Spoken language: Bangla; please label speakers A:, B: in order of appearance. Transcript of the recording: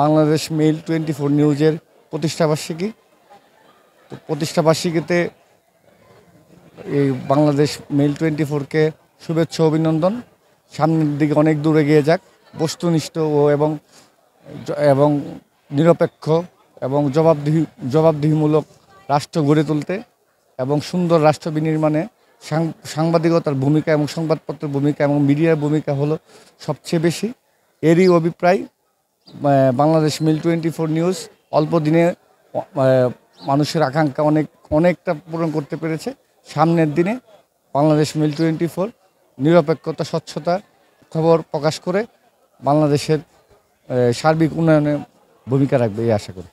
A: বাংলাদেশ মেইল 24 নিউজের প্রতিষ্ঠাবার্ষিকী। তো প্রতিষ্ঠাবার্ষিকীতে এই বাংলাদেশ মেইল 24কে শুভেচ্ছা অভিনন্দন। সামনের দিকে অনেক দূরে এগিয়ে যাক, বস্তুনিষ্ঠ এবং নিরপেক্ষ এবং জবাবদিহিমূলক রাষ্ট্র গড়ে তুলতে এবং সুন্দর রাষ্ট্র বিনির্মাণে সাংবাদিকতার ভূমিকা এবং সংবাদপত্রের ভূমিকা এবং মিডিয়ার ভূমিকা হলো সবচেয়ে বেশি। এরই অভিপ্রায় বাংলাদেশ মেইল 24 নিউজ অল্প দিনে মানুষের আকাঙ্ক্ষা অনেকটা পূরণ করতে পেরেছে। সামনের দিনে বাংলাদেশ মেইল 24 নিরপেক্ষতা, স্বচ্ছতা খবর প্রকাশ করে বাংলাদেশের সার্বিক উন্নয়নে ভূমিকা রাখবে এই আশা করি।